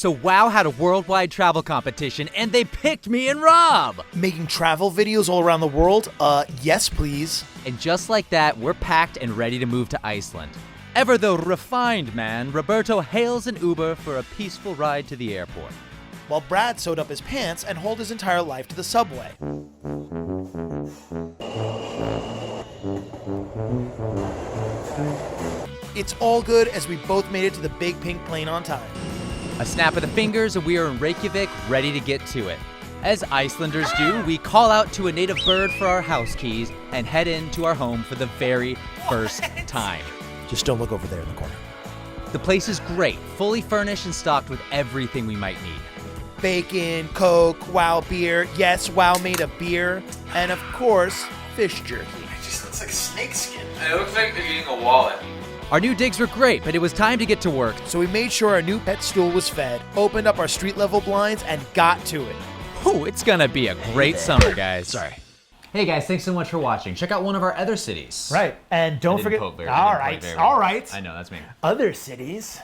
So WoW had a worldwide travel competition, and they picked me and Rob. Making travel videos all around the world? Yes, please. And just like that, we're packed and ready to move to Iceland. Ever the refined man, Roberto hails an Uber for a peaceful ride to the airport. While Brad sewed up his pants and hauled his entire life to the subway. It's all good as we both made it to the big pink plane on time. A snap of the fingers and we are in Reykjavik, ready to get to it. As Icelanders do, we call out to a native bird for our house keys and head into our home for the very first time. Just don't look over there in the corner. The place is great, fully furnished and stocked with everything we might need. Bacon, Coke, WoW beer, yes, WoW made of beer, and of course, fish jerky. It just looks like snake skin. It looks like they're eating a wallet. Our new digs were great, but it was time to get to work. So we made sure our new pet stool was fed, opened up our street level blinds, and got to it. Ooh, it's gonna be a great summer, guys. Sorry. Hey guys, thanks so much for watching. Check out one of our other cities. Right, and don't forget. All right. I know, that's me. Other cities.